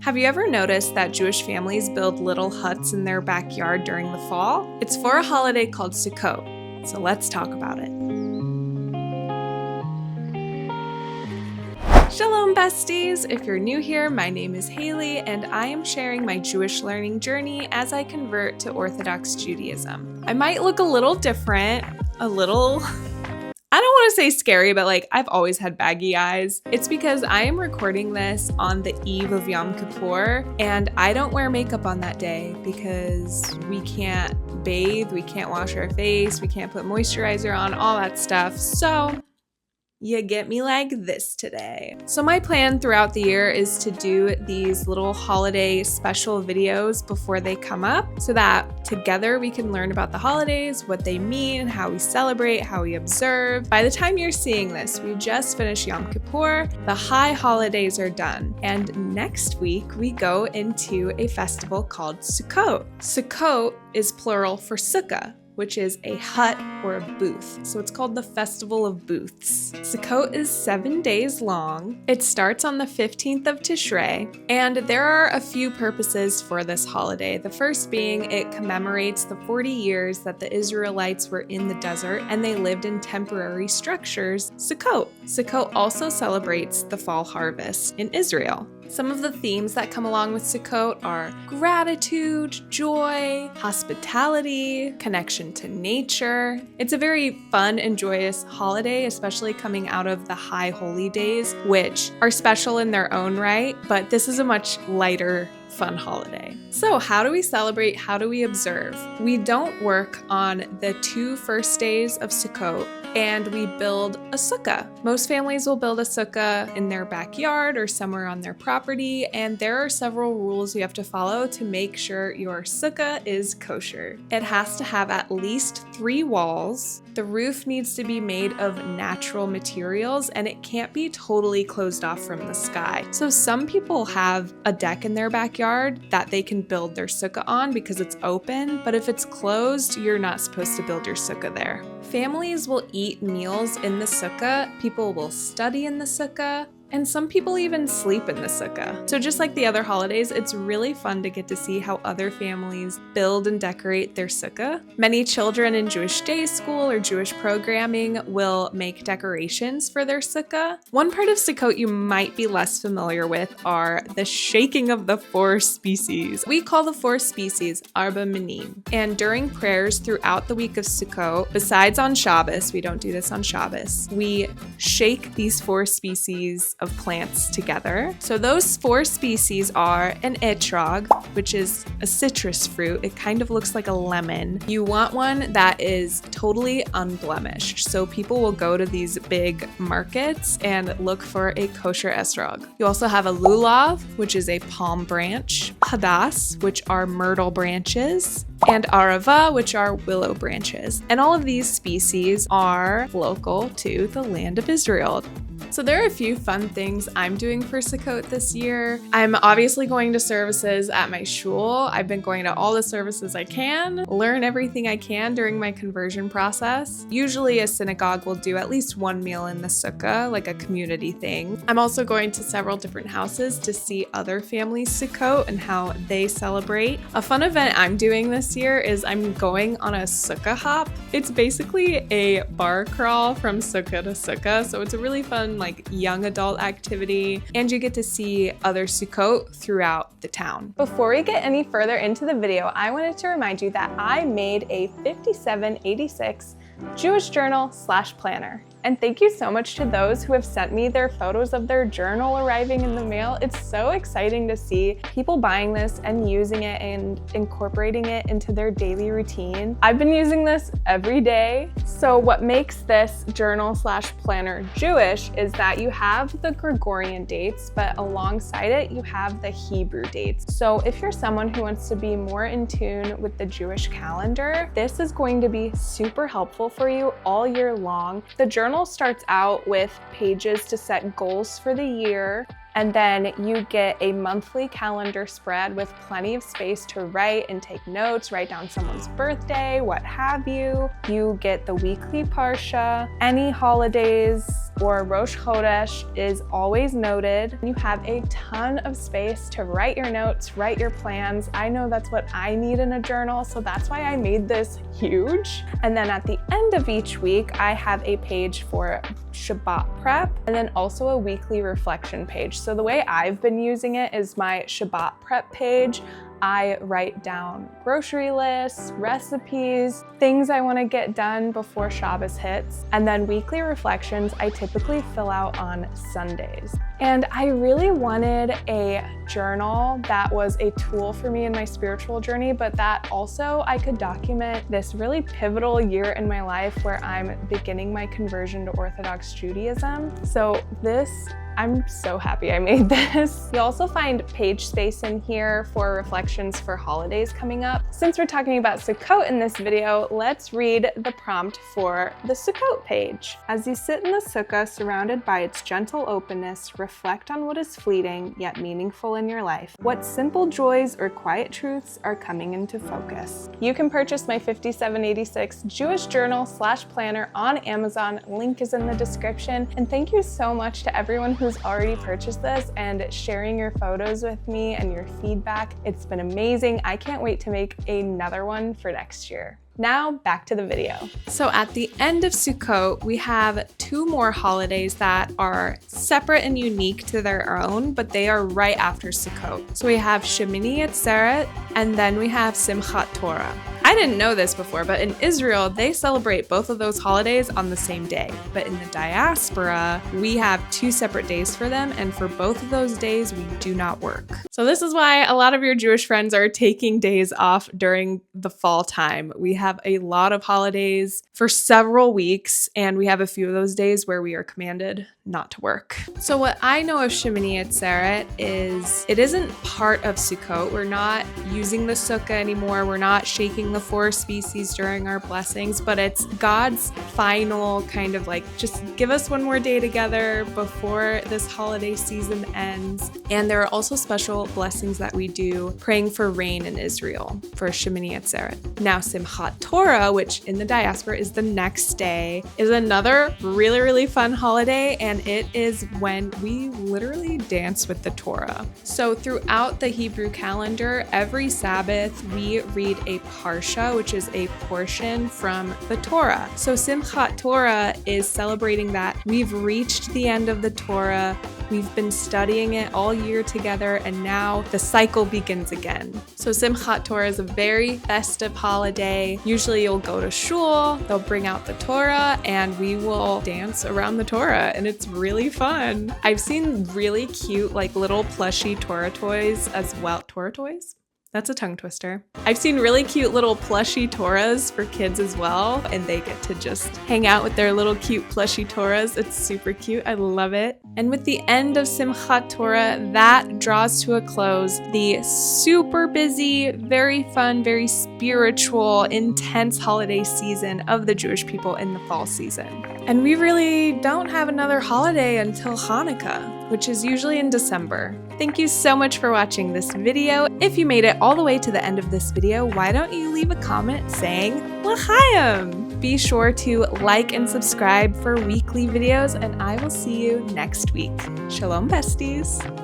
Have you ever noticed that Jewish families build little huts in their backyard during the fall? It's for a holiday called Sukkot, so let's talk about it. Shalom besties! If you're new here, my name is Haley and I am sharing my Jewish learning journey as I convert to Orthodox Judaism. I might look a little different, I don't want to say scary, but I've always had baggy eyes. It's because I am recording this on the eve of Yom Kippur and I don't wear makeup on that day because we can't bathe, we can't wash our face, we can't put moisturizer on, all that stuff. So you get me like this today. So my plan throughout the year is to do these little holiday special videos before they come up so that together we can learn about the holidays, what they mean, how we celebrate, how we observe. By the time you're seeing this, we just finished Yom Kippur, the high holidays are done, and next week we go into a festival called Sukkot. Sukkot is plural for sukkah, which is a hut or a booth. So it's called the Festival of Booths. Sukkot is 7 days long. It starts on the 15th of Tishrei, and there are a few purposes for this holiday. The first being it commemorates the 40 years that the Israelites were in the desert and they lived in temporary structures, Sukkot. Sukkot also celebrates the fall harvest in Israel. Some of the themes that come along with Sukkot are gratitude, joy, hospitality, connection to nature. It's a very fun and joyous holiday, especially coming out of the high holy days, which are special in their own right, but this is a much lighter, fun holiday. So how do we celebrate? How do we observe? We don't work on the 2 first days of Sukkot, and we build a sukkah. Most families will build a sukkah in their backyard or somewhere on their property, and there are several rules you have to follow to make sure your sukkah is kosher. It has to have at least 3 walls. The roof needs to be made of natural materials, and it can't be totally closed off from the sky. So some people have a deck in their backyard that they can build their sukkah on because it's open, but if it's closed, you're not supposed to build your sukkah there. Families will eat meals in the sukkah, people will study in the sukkah, and some people even sleep in the sukkah. So just like the other holidays, it's really fun to get to see how other families build and decorate their sukkah. Many children in Jewish day school or Jewish programming will make decorations for their sukkah. One part of Sukkot you might be less familiar with are the shaking of the 4 species. We call the 4 species Arba, Minim. And during prayers throughout the week of Sukkot, besides on Shabbos, we don't do this on Shabbos, we shake these 4 species of plants together. So those 4 species are an etrog, which is a citrus fruit. It kind of looks like a lemon. You want one that is totally unblemished. So people will go to these big markets and look for a kosher etrog. You also have a lulav, which is a palm branch, hadas, which are myrtle branches, and arava, which are willow branches. And all of these species are local to the land of Israel. So there are a few fun things I'm doing for Sukkot this year. I'm obviously going to services at my shul. I've been going to all the services I can, learn everything I can during my conversion process. Usually a synagogue will do at least 1 meal in the sukkah, like a community thing. I'm also going to several different houses to see other families' Sukkot and how they celebrate. A fun event I'm doing this year is I'm going on a sukkah hop. It's basically a bar crawl from sukkah to sukkah, so it's a really fun young adult activity, and you get to see other Sukkot throughout the town. Before we get any further into the video, I wanted to remind you that I made a 5786 Jewish journal/planner. And thank you so much to those who have sent me their photos of their journal arriving in the mail. It's so exciting to see people buying this and using it and incorporating it into their daily routine. I've been using this every day. So what makes this journal/planner Jewish is that you have the Gregorian dates, but alongside it, you have the Hebrew dates. So if you're someone who wants to be more in tune with the Jewish calendar, this is going to be super helpful for you all year long. The journal starts out with pages to set goals for the year. And then you get a monthly calendar spread with plenty of space to write and take notes, write down someone's birthday, what have you. You get the weekly parsha, any holidays or Rosh Chodesh is always noted. You have a ton of space to write your notes, write your plans. I know that's what I need in a journal, so that's why I made this huge. And then at the end of each week, I have a page for Shabbat prep and then also a weekly reflection page. So the way I've been using it is my Shabbat prep page. I write down grocery lists, recipes, things I want to get done before Shabbos hits, and then weekly reflections I typically fill out on Sundays. And I really wanted a journal that was a tool for me in my spiritual journey, but that also I could document this really pivotal year in my life where I'm beginning my conversion to Orthodox Judaism. So I'm so happy I made this. You'll also find page space in here for reflections for holidays coming up. Since we're talking about Sukkot in this video, let's read the prompt for the Sukkot page. As you sit in the sukkah surrounded by its gentle openness, reflect on what is fleeting yet meaningful in your life. What simple joys or quiet truths are coming into focus? You can purchase my 5786 Jewish journal / planner on Amazon. Link is in the description. And thank you so much to everyone who's already purchased this and sharing your photos with me and your feedback. It's been amazing. I can't wait to make another one for next year. Now back to the video. So at the end of Sukkot, we have 2 more holidays that are separate and unique to their own, but they are right after Sukkot. So we have Shemini Atzeret and then we have Simchat Torah. I didn't know this before, but in Israel, they celebrate both of those holidays on the same day. But in the diaspora, we have 2 separate days for them, and for both of those days, we do not work. So this is why a lot of your Jewish friends are taking days off during the fall time. We have a lot of holidays for several weeks, and we have a few of those days where we are commanded not to work. So what I know of Shemini Atzeret is it isn't part of Sukkot. We're not using the sukkah anymore. We're not shaking the 4 species during our blessings, but it's God's final kind of like, just give us one more day together before this holiday season ends. And there are also special blessings that we do praying for rain in Israel for Shemini Atzeret. Now Simchat Torah, which in the diaspora is the next day, is another really, really fun holiday, and it is when we literally dance with the Torah. So throughout the Hebrew calendar, every Sabbath we read a parsha, which is a portion from the Torah. So Simchat Torah is celebrating that we've reached the end of the Torah. We've been studying it all year together, and now the cycle begins again. So Simchat Torah is a very festive holiday. Usually you'll go to shul, they'll bring out the Torah, and we will dance around the Torah, and it's really fun. I've seen really cute, like little plushy Torah toys as well. Torah toys? That's a tongue twister. I've seen really cute little plushy Torahs for kids as well, and they get to just hang out with their little cute plushy Torahs. It's super cute. I love it. And with the end of Simchat Torah, that draws to a close the super busy, very fun, very spiritual, intense holiday season of the Jewish people in the fall season. And we really don't have another holiday until Hanukkah, which is usually in December. Thank you so much for watching this video. If you made it all the way to the end of this video, why don't you leave a comment saying L'chaim? Be sure to like and subscribe for weekly videos, and I will see you next week. Shalom, besties.